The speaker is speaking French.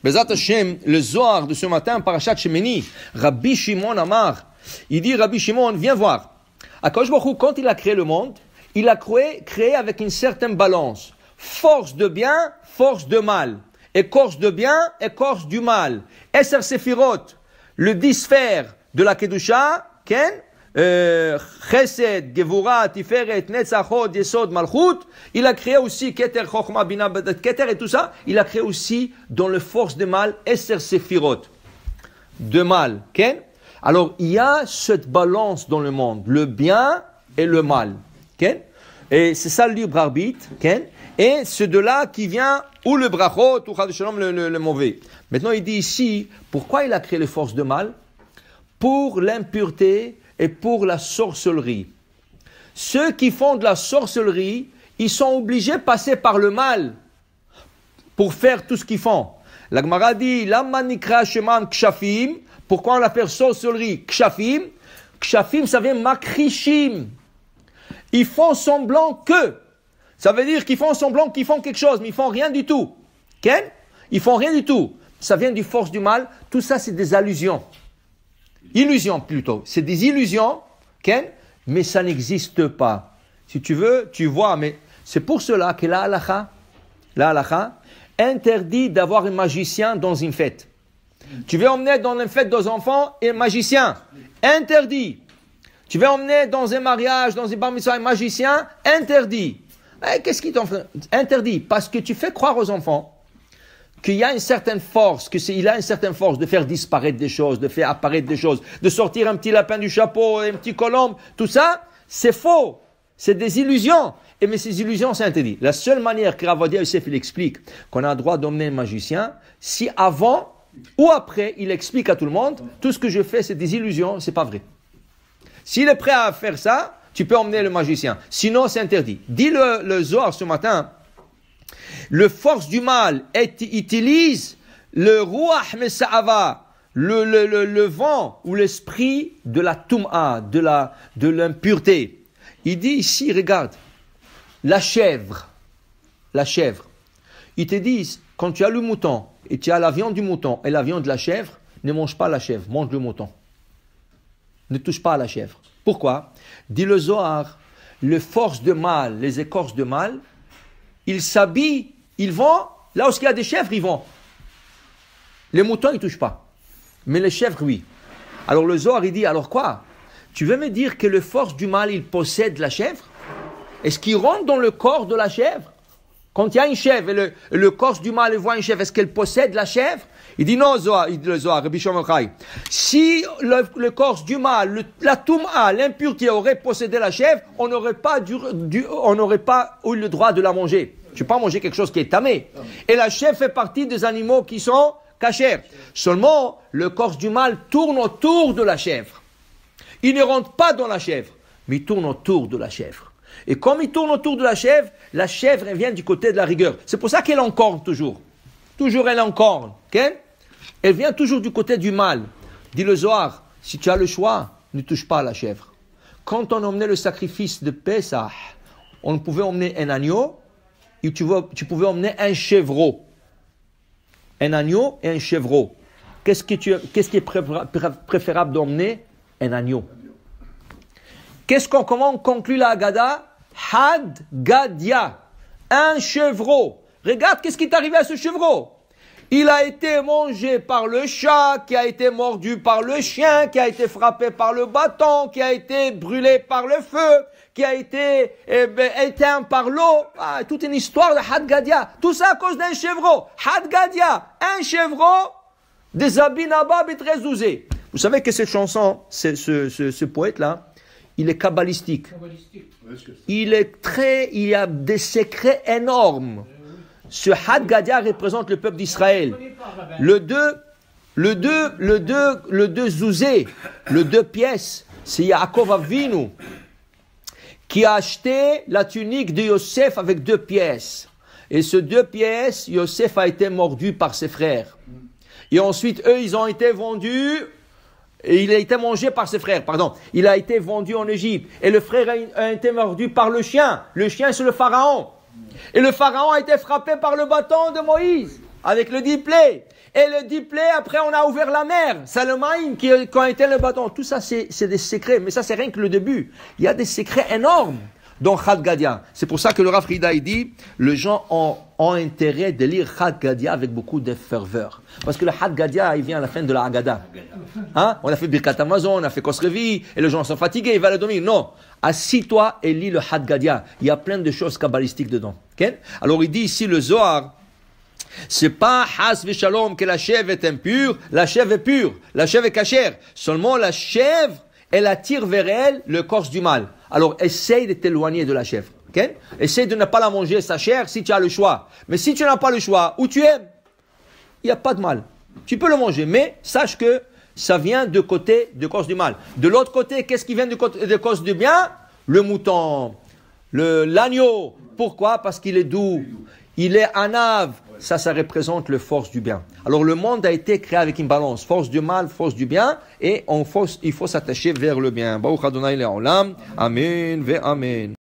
Bezat Hashem, le Zohar de ce matin, Parashat Shemini, Rabbi Shimon Amar, il dit, Rabbi Shimon, viens voir. Akadosh Baruch Hu, quand il a créé le monde, il a créé avec une certaine balance. Force de bien, force de mal. Écorce de bien, écorce du mal. Eser Sefirot, le 10 sphères de la Kedusha, Ken, Chesed, Gevura, Tiferet, Netzachot, Yesod, Malchut. Il a créé aussi Keter, Chochma, Bina, Keter et tout ça. Il a créé aussi dans le force de mal, Eser Sefirot, de mal. Ken. Alors, il y a cette balance dans le monde, le bien et le mal. Ken. Et c'est ça le libre arbitre. Ken. Et c'est de là qui vient ou le brachot, ou le mauvais. Maintenant, il dit ici, pourquoi il a créé les forces de mal? Pour l'impureté et pour la sorcellerie. Ceux qui font de la sorcellerie, ils sont obligés de passer par le mal pour faire tout ce qu'ils font. La Gemara dit, Lama nikra shemam kshafim. Pourquoi on l'appelle sorcellerie? Kshafim. Kshafim, ça vient makrishim. Ils font semblant que. Ça veut dire qu'ils font semblant qu'ils font quelque chose, mais ils font rien du tout. Ken? Ils font rien du tout. Ça vient du force du mal. Tout ça, c'est des allusions. Illusions plutôt. C'est des illusions, Ken? Mais ça n'existe pas. Si tu veux, tu vois, mais c'est pour cela que la halakha interdit d'avoir un magicien dans une fête. Tu veux emmener dans une fête des enfants un magicien. Interdit. Tu veux emmener dans un mariage, dans un bar mitzvah, un magicien. Interdit. Qu'est-ce qui t'en fait? Interdit. Parce que tu fais croire aux enfants qu'il y a une certaine force, il a une certaine force de faire disparaître des choses, de faire apparaître des choses, de sortir un petit lapin du chapeau, un petit colombe. Tout ça, c'est faux. C'est des illusions. Mais ces illusions, c'est interdit. La seule manière que Ravadia Yosef, il explique qu'on a le droit d'emmener un magicien, si avant ou après, il explique à tout le monde, tout ce que je fais, c'est des illusions, c'est pas vrai. S'il est prêt à faire ça, tu peux emmener le magicien. Sinon, c'est interdit. Dit le Zohar ce matin, le force du mal utilise le Ruach Mesa'ava, le vent ou l'esprit de la Tum'a, de l'impureté. Il dit ici, regarde, la chèvre. Ils te disent, quand tu as le mouton, et tu as la viande du mouton et la viande de la chèvre, ne mange pas la chèvre, mange le mouton. Ne touche pas à la chèvre. Pourquoi? Dit le Zohar, les forces de mal, les écorces de mal, ils s'habillent, ils vont, là où il y a des chèvres, ils vont. Les moutons, ils ne touchent pas. Mais les chèvres, oui. Alors le Zohar, il dit, alors quoi? Tu veux me dire que les forces du mal, ils possèdent la chèvre? Est-ce qu'ils rentrent dans le corps de la chèvre? Quand il y a une chèvre et le corps du mal voit une chèvre, est-ce qu'elle possède la chèvre? Il dit non, Zohar, il dit le Zohar, Rabbi Shimon Chai. Si le corps du mal, la Toum'a, l'impureté aurait possédé la chèvre, on n'aurait pas eu le droit de la manger. Tu ne peux pas manger quelque chose qui est tamé. Et la chèvre fait partie des animaux qui sont cachers. Seulement, le corps du mal tourne autour de la chèvre. Il ne rentre pas dans la chèvre, mais il tourne autour de la chèvre. Et comme il tourne autour de la chèvre, elle vient du côté de la rigueur. C'est pour ça qu'elle encorne toujours. Toujours elle encorne. Okay? Elle vient toujours du côté du mal. Dit le Zohar, si tu as le choix, ne touche pas à la chèvre. Quand on emmenait le sacrifice de Pessah, on pouvait emmener un agneau et tu pouvais emmener un chevreau. Un agneau et un chevreau. Qu'est-ce qui est préférable d'emmener? Un agneau. Comment on conclut la Haggadah? Had Gadia, un chevreau. Regarde qu'est-ce qui est arrivé à ce chevreau. Il a été mangé par le chat, qui a été mordu par le chien, qui a été frappé par le bâton, qui a été brûlé par le feu, qui a été éteint par l'eau. Toute une histoire de Had Gadia. Tout ça à cause d'un chevreau. Had Gadia, un chevreau, des habits nabab et très usés. Vous savez que cette chanson, ce poète-là, il est kabbalistique. Il y a des secrets énormes. Ce Had Gadia représente le peuple d'Israël. Le deux zouzé, le deux pièces, c'est Yaakov Avinu qui a acheté la tunique de Yosef avec 2 pièces. Et ces 2 pièces, Yosef a été mordu par ses frères. Et ensuite, eux, ils ont été vendus. Et il a été mangé par ses frères, Il a été vendu en Égypte. Et le frère a été mordu par le chien. Le chien, c'est le pharaon. Et le pharaon a été frappé par le bâton de Moïse. avec le diplé. Et le diplé, après, on a ouvert la mer. C'est le maïm qui a été le bâton. Tout ça, c'est des secrets. Mais ça, c'est rien que le début. Il y a des secrets énormes dans Chad Gadia. C'est pour ça que le Rav Frida, il dit, les gens ont intérêt de lire Chad Gadia avec beaucoup de ferveur. Parce que le Chad Gadia, il vient à la fin de la Haggadah. Hein? On a fait Birkat Amazon, on a fait Kosrevi, et les gens sont fatigués, ils vont le dormir. Non. Assis-toi et lis le Chad Gadia. Il y a plein de choses kabbalistiques dedans. Okay? Alors, il dit ici, le Zohar, c'est pas has v'shalom que la chèvre est impure, la chèvre est pure, la chèvre est cachère. Seulement la chèvre, elle attire vers elle le corps du mal. Alors essaye de t'éloigner de la chèvre. Okay? Essaye de ne pas la manger, sa chair, si tu as le choix. Mais si tu n'as pas le choix, ou tu aimes, il n'y a pas de mal. Tu peux le manger, mais sache que ça vient de côté de cause du mal. De l'autre côté, qu'est-ce qui vient de cause du bien? Le mouton, l'agneau. Pourquoi? Parce qu'il est doux. Il est anav. Ça représente la force du bien. Alors le monde a été créé avec une balance. Force du mal, force du bien. Et il faut s'attacher vers le bien. Baruch Adonai Le'olam. Amen ve Amen.